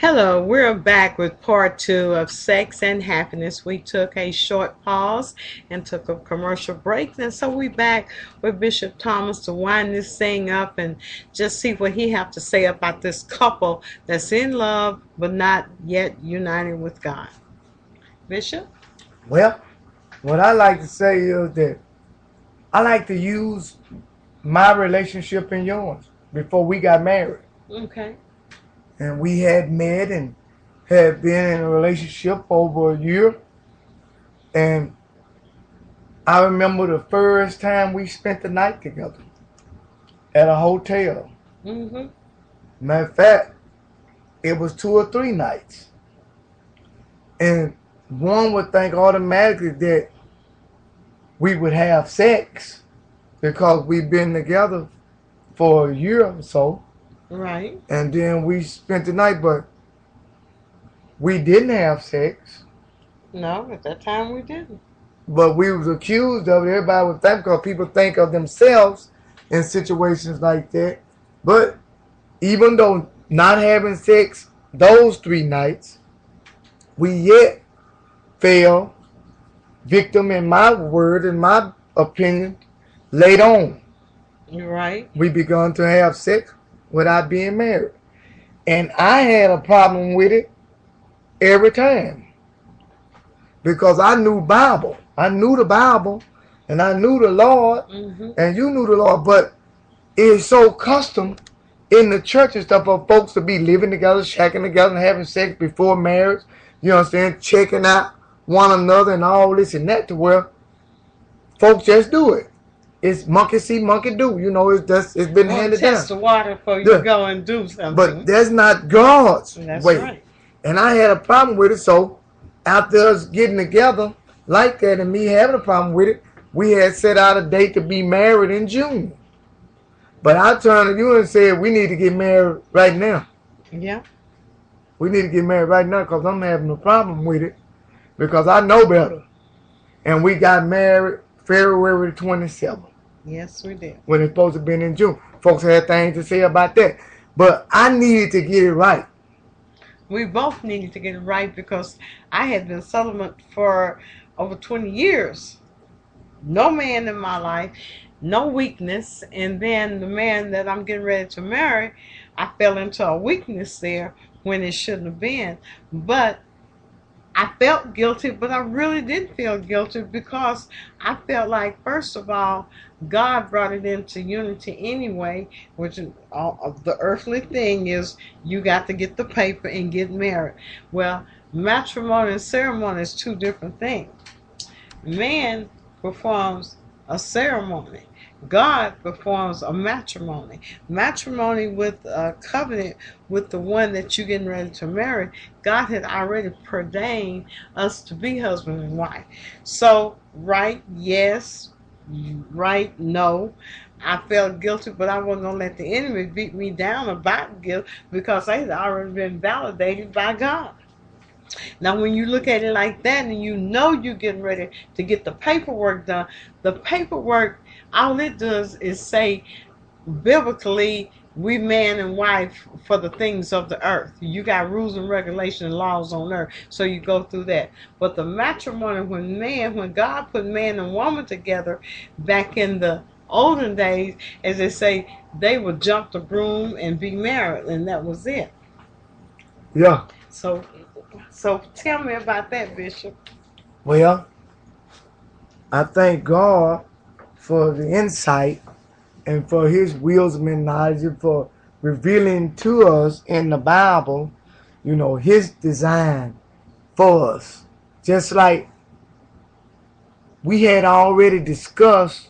Hello, we're back with part two of Sex and Happiness. We took a short pause and took a commercial break, and so we're back with Bishop Thomas to wind this thing up and just see what he have to say about this couple that's in love but not yet united with God. Bishop? Well, what I like to say is that I like to use my relationship and yours before we got married. Okay. And we had met and had been in a relationship over a year. And I remember the first time we spent the night together at a hotel. Mm-hmm. Matter of fact, it was 2 or 3 nights. And one would think automatically that we would have sex because we've been together for a year or so. Right. And then we spent the night, but we didn't have sex. No, at that time we didn't. But we was accused of it. Everybody would think, because people think of themselves in situations like that. But even though not having sex those 3 nights, we yet fell victim, in my word, in my opinion, later on. You're right. We begun to have sex without being married. And I had a problem with it every time. Because I knew Bible. I knew the Bible and I knew the Lord, and you knew the Lord. But it's so custom in the church and stuff for folks to be living together, shacking together, and having sex before marriage. You know what I'm saying? Checking out one another and all this and that, to where folks just do it. It's monkey see, monkey do. You know, it's been handed down. Test the water before you go and do something. But that's not God's way. Right. And I had a problem with it. So after us getting together like that and me having a problem with it, we had set out a date to be married in June. But I turned to you and said, we need to get married right now. Yeah. We need to get married right now because I'm having a problem with it, because I know better. And we got married February 27th. Yes, we did. When it's supposed to have been in June. Folks had things to say about that. But I needed to get it right. We both needed to get it right because I had been celibate for over 20 years. No man in my life, no weakness. And then the man that I'm getting ready to marry, I fell into a weakness there when it shouldn't have been. But I felt guilty, but I really didn't feel guilty because I felt like, first of all, God brought it into unity anyway, which the earthly thing is you got to get the paper and get married. Well, matrimony and ceremony is 2 different things. Man performs a ceremony. God performs a matrimony. Matrimony with a covenant with the one that you're getting ready to marry. God had already preordained us to be husband and wife. So, right, yes. Right, no. I felt guilty, but I wasn't going to let the enemy beat me down about guilt because I had already been validated by God. Now, when you look at it like that and you know you're getting ready to get the paperwork done, the paperwork, all it does is say, biblically, we man and wife for the things of the earth. You got rules and regulations and laws on earth, so you go through that. But the matrimony, when God put man and woman together back in the olden days, as they say, they would jump the broom and be married, and that was it. Yeah. So tell me about that, Bishop. Well, I thank God for the insight and for his wisdom and knowledge, and for revealing to us in the Bible, you know, his design for us. Just like we had already discussed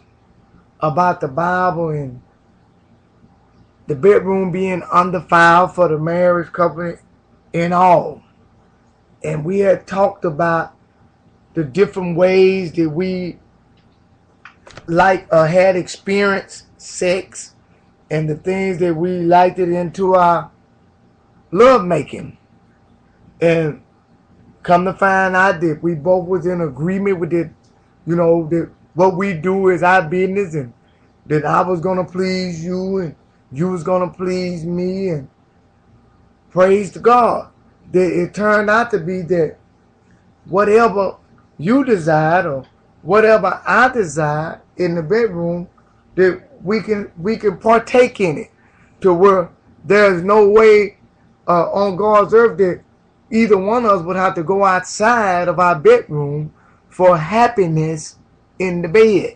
about the Bible and the bedroom being undefiled for the marriage couple and all. And we had talked about the different ways that we had experienced sex and the things that we liked it into our love making. And come to find out that we both was in agreement with it, you know, that what we do is our business, and that I was going to please you and you was going to please me, and praise to God. that it turned out to be that whatever you desired or whatever I desire in the bedroom, that we can partake in it, to where there's no way on God's earth that either one of us would have to go outside of our bedroom for happiness in the bed.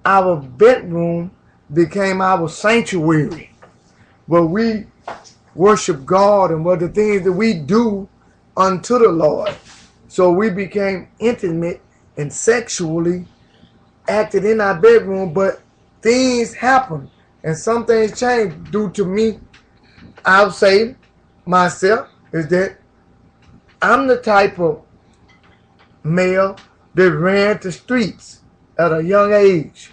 Our bedroom became our sanctuary, where we worship God and where the things that we do unto the Lord. So we became intimate and sexually acted in our bedroom, but things happened and some things changed due to me. I'll say myself is that I'm the type of male that ran the streets at a young age.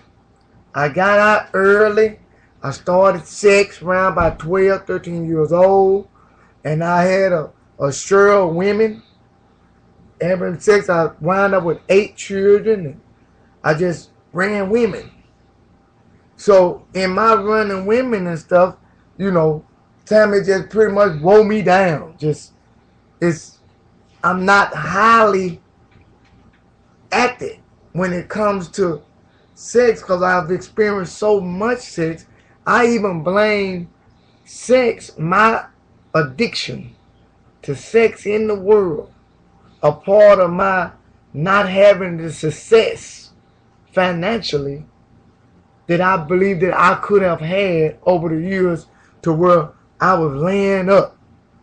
I got out early. I started sex around about 12, 13 years old. And I had a share of women. Having sex, I wound up with 8 children. And I just ran women. So in my running women and stuff, you know, Tammy just pretty much wore me down. I'm not highly active when it comes to sex, because I've experienced so much sex. I even blame sex, my addiction to sex in the world, a part of my not having the success financially that I believe that I could have had over the years, to where I was laying up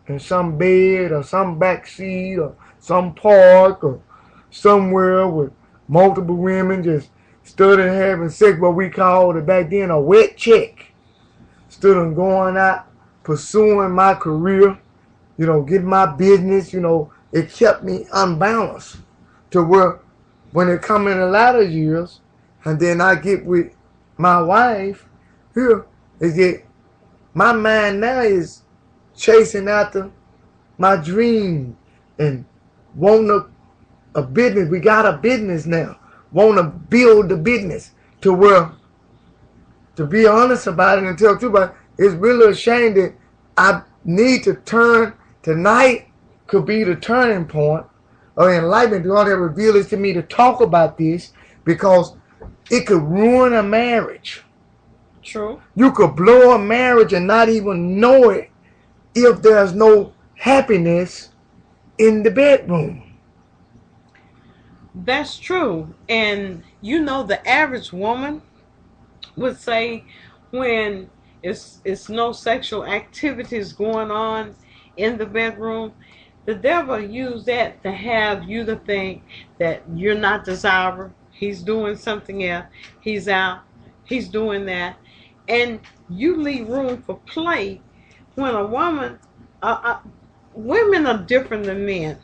in some bed or some back seat or some park or somewhere with multiple women just stood and having sex, what we called it back then a wet check. Stood and going out, pursuing my career, you know, getting my business, you know. It kept me unbalanced, to where when it come in the latter years, and then I get with my wife here, is that my mind now is chasing after my dream and wanting a business. We got a business now. Want to build the business, to where, to be honest about it and tell the truth about it, it's really a shame that I need to turn. Tonight could be the turning point of enlightenment. God has revealed this to me to talk about this, because it could ruin a marriage. True. You could blow a marriage and not even know it if there's no happiness in the bedroom. That's true. And you know, the average woman would say, when it's no sexual activities going on in the bedroom, the devil used that to have you to think that you're not desirable. He's doing something else. He's out. He's doing that. And you leave room for play when a woman, women are different than men.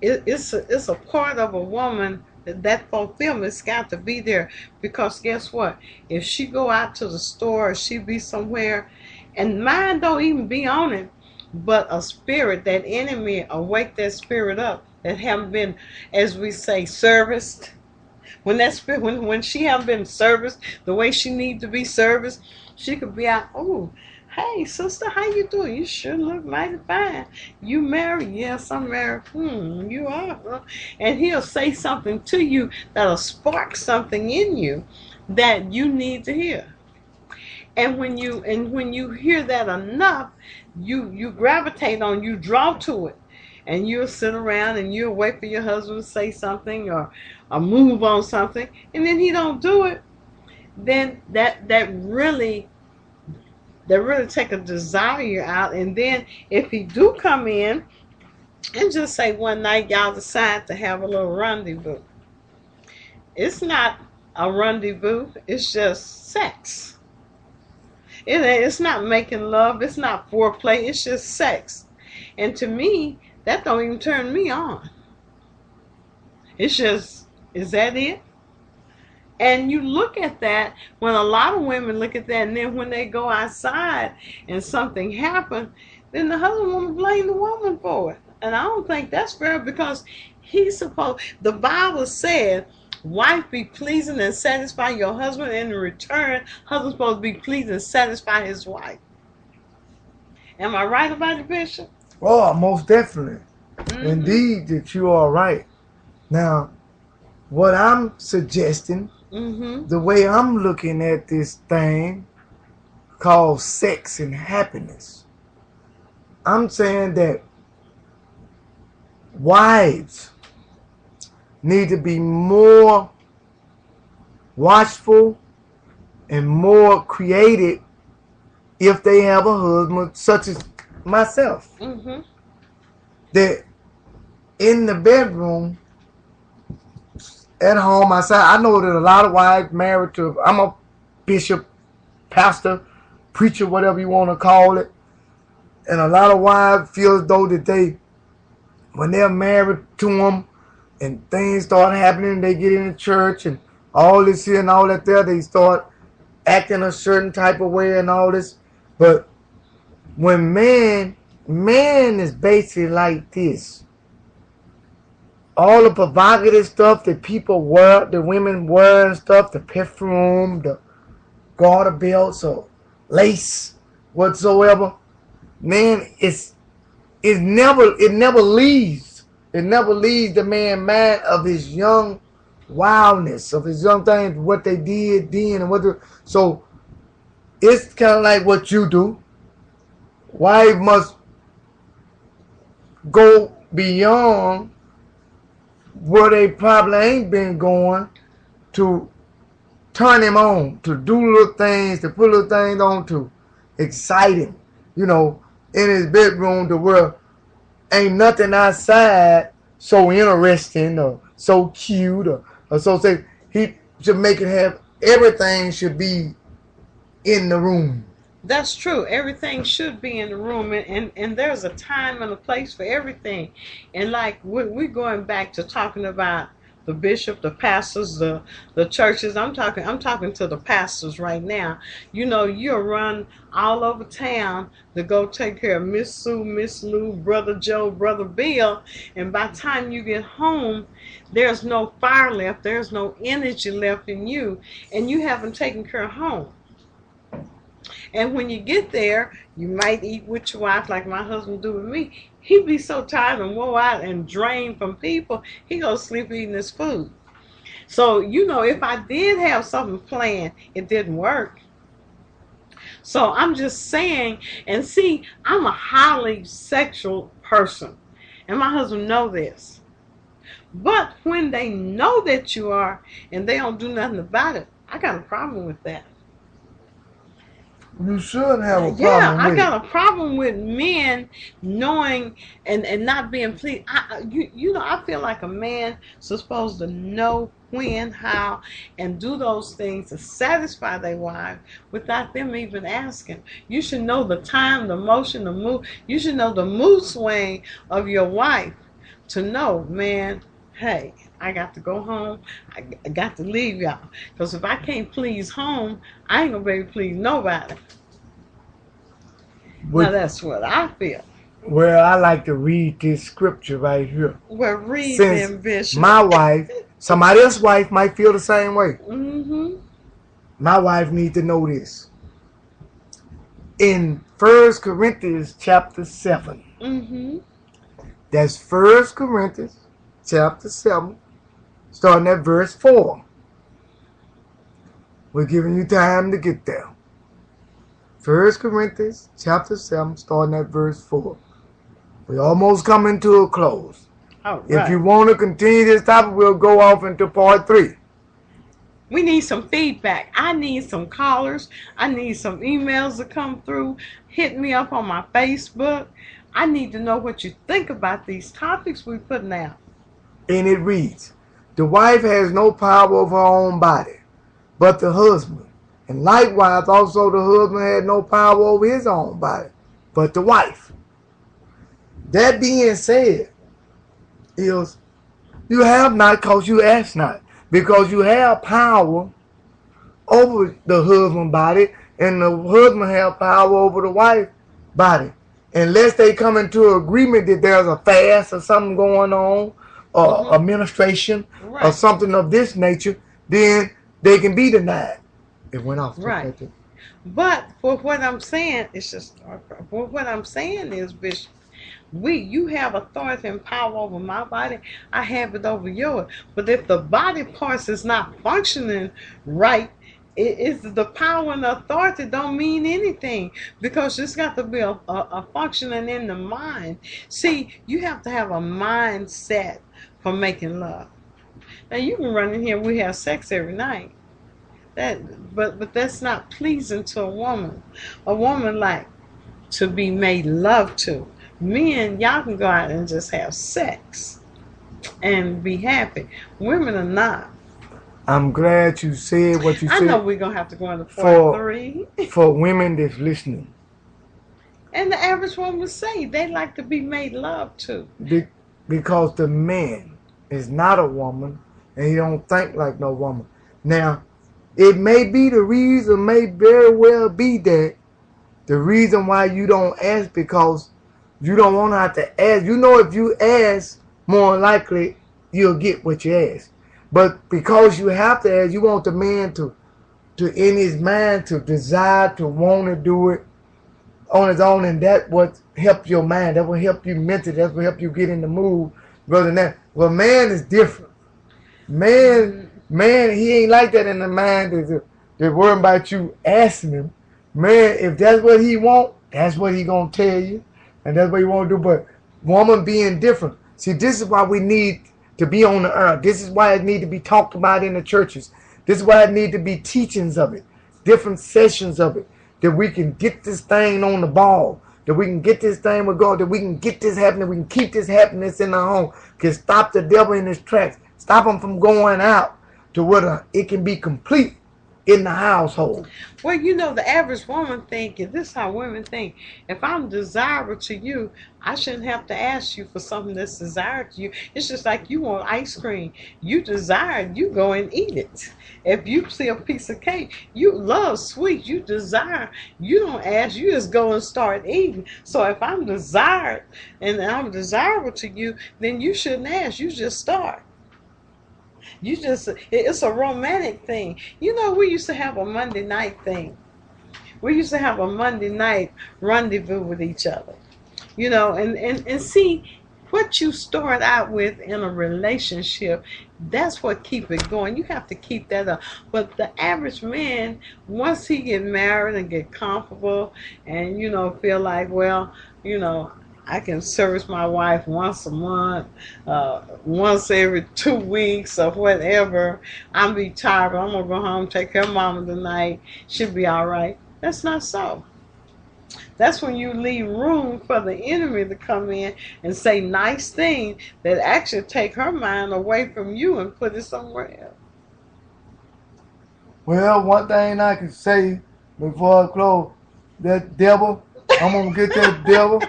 It's a part of a woman that fulfillment's got to be there, because guess what? If she go out to the store, or she be somewhere, and mind don't even be on it, but a spirit, that enemy, awake that spirit up, that haven't been, as we say, serviced. When that spirit, when she haven't been serviced the way she needs to be serviced, she could be out. Oh, hey sister, how you doing? You sure look mighty fine. You married? Yes, I'm married. You are. Huh? And he'll say something to you that'll spark something in you that you need to hear. And when you hear that enough, you gravitate on, you draw to it. And you'll sit around and you'll wait for your husband to say something, or move on something, and then he don't do it. Then that really take a desire out. And then if he do come in and just say one night y'all decide to have a little rendezvous, it's not a rendezvous, it's just sex. It's not making love, it's not foreplay, it's just sex. And to me, that don't even turn me on. It's just, is that it? And you look at that, when a lot of women look at that, and then when they go outside and something happens, then the husband will blame the woman for it. And I don't think that's fair, because the Bible said, wife, be pleasing and satisfy your husband, and in return, husband's supposed to be pleased and satisfy his wife. Am I right about it, Bishop? Oh, most definitely. Mm-hmm. Indeed, that you are right. Now, what I'm suggesting, Mm-hmm. the way I'm looking at this thing called sex and happiness, I'm saying that wives need to be more watchful and more creative if they have a husband such as myself. Mm-hmm. That in the bedroom, at home, I know that a lot of wives married to, I'm a bishop, pastor, preacher, whatever you want to call it. And a lot of wives feel as though that they, when they're married to them and things start happening, they get in the church and all this here and all that there, they start acting a certain type of way and all this. But when man is basically like this. All the provocative stuff that people wear, the women wear and stuff, the perfume, the garter belts or lace, whatsoever. Man, it never leaves. It never leaves the man mind of his young wildness, of his young things, what they did then and so it's kind of like what you do. Wife must go beyond where they probably ain't been going to turn him on, to do little things, to put little things on to excite him, in his bedroom to where ain't nothing outside so interesting or so cute or so say he should make it have everything should be in the room. That's true. Everything should be in the room, and there's a time and a place for everything. And like we're going back to talking about the bishop, the pastors, the churches. I'm talking to the pastors right now. You'll run all over town to go take care of Miss Sue, Miss Lou, Brother Joe, Brother Bill, and by the time you get home, there's no fire left, there's no energy left in you, and you haven't taken care of home. And when you get there, you might eat with your wife like my husband do with me. He be so tired and wore out and drained from people, he goes sleep eating his food. So, if I did have something planned, it didn't work. So I'm just saying, and see, I'm a highly sexual person. And my husband know this. But when they know that you are and they don't do nothing about it, I got a problem with that. You should have a problem I with got a problem with men knowing and not being pleased. I feel like a man is supposed to know when, how, and do those things to satisfy their wife without them even asking. You should know the time, the motion, the move. You should know the mood swing of your wife to know, man, hey, I got to go home. I got to leave y'all. Because if I can't please home, I ain't going to be able to please nobody. Now that's what I feel. Well, I like to read this scripture right here. Well, read Since them, Bishop. my wife, somebody else's wife might feel the same way. Mm-hmm. My wife needs to know this. In 1 Corinthians chapter 7. Mm-hmm. That's 1 Corinthians chapter 7, starting at verse 4. We're giving you time to get there. 1 Corinthians chapter 7, starting at verse 4. We're almost coming to a close. All right. If you want to continue this topic, we'll go off into part 3. We need some feedback. I need some callers. I need some emails to come through. Hit me up on my Facebook. I need to know what you think about these topics we're putting out. And it reads, the wife has no power over her own body, but the husband. And likewise, also the husband had no power over his own body, but the wife. That being said, is you have not because you ask not. Because you have power over the husband's body, and the husband have power over the wife's body. Unless they come into agreement that there's a fast or something going on, or a ministration, or something of this nature, then they can be denied. It went off. Right. But for what I'm saying, Bishop, You have authority and power over my body. I have it over yours. But if the body parts is not functioning right, it is the power and authority don't mean anything, because it's got to be a functioning in the mind. See, you have to have a mindset for making love. Now you can run in here, we have sex every night. But that's not pleasing to a woman. A woman like to be made love to. Men, y'all can go out and just have sex and be happy. Women are not. I'm glad you said what you said. I know we're going to have to go into part 3. For women that's listening. And the average woman would say they like to be made love to. Because the man is not a woman, and he don't think like no woman. Now, it may be the reason, may very well be that the reason why you don't ask, because you don't want to have to ask. You know, if you ask, more likely you'll get what you ask. But because you have to ask, you want the man to in his mind to desire to want to do it on his own, and that what help your mind. That will help you mentally. That will help you get in the mood. Rather than that, well, man is different. Man, he ain't like that in the mind. They're worrying about you asking him. Man, if that's what he want, that's what he gonna tell you. And that's what you want to do. But woman being different. See, this is why we need to be on the earth. This is why it need to be talked about in the churches. This is why it need to be teachings of it. Different sessions of it. That we can get this thing on the ball. That we can get this thing with God. That we can get this happening. We can keep this happiness in our home. Can stop the devil in his tracks. Stop him from going out to where it can be complete in the household. Well, you know, the average woman think, and this is how women think, if I'm desirable to you, I shouldn't have to ask you for something that's desired to you. It's just like you want ice cream. You desire it, you go and eat it. If you see a piece of cake, you love sweets, you desire, you don't ask, you just go and start eating. So if I'm desired and I'm desirable to you, then you shouldn't ask, you just start. It's a romantic thing. You know, we used to have a Monday night thing. We used to have a Monday night rendezvous with each other. You know, and see, what you start out with in a relationship, that's what keep it going. You have to keep that up. But the average man, once he get married and get comfortable and, you know, feel like, well, you know, I can service my wife once a month, once every 2 weeks or whatever. I'm be tired, but I'm going to go home, take care of mama tonight. She'll be all right. That's not so. That's when you leave room for the enemy to come in and say nice things that actually take her mind away from you and put it somewhere else. Well, one thing I can say before I close, that devil, I'm going to get that devil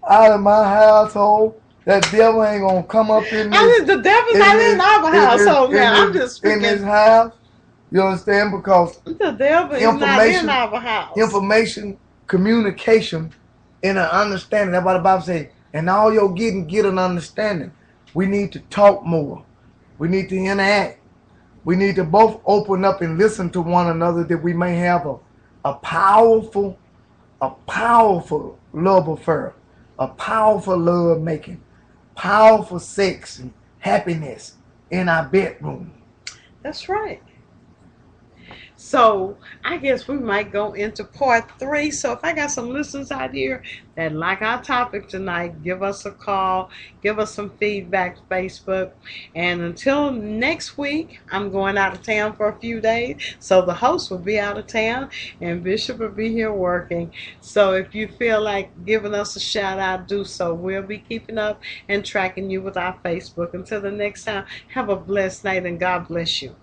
out of my household. That devil ain't going to come up in this. The devil's not in our household now. I'm just speaking. In this house, you understand? Because the devil is not in our house. Information, communication, and an understanding. That's what the Bible says. And all you're getting, get an understanding. We need to talk more. We need to interact. We need to both open up and listen to one another, that we may have a powerful love affair, a powerful love making, powerful sex and happiness in our bedroom. That's right. So I guess we might go into part 3. So if I got some listeners out here that like our topic tonight, give us a call, give us some feedback, Facebook. And until next week, I'm going out of town for a few days. So the host will be out of town and Bishop will be here working. So if you feel like giving us a shout out, do so. We'll be keeping up and tracking you with our Facebook. Until the next time, have a blessed night and God bless you.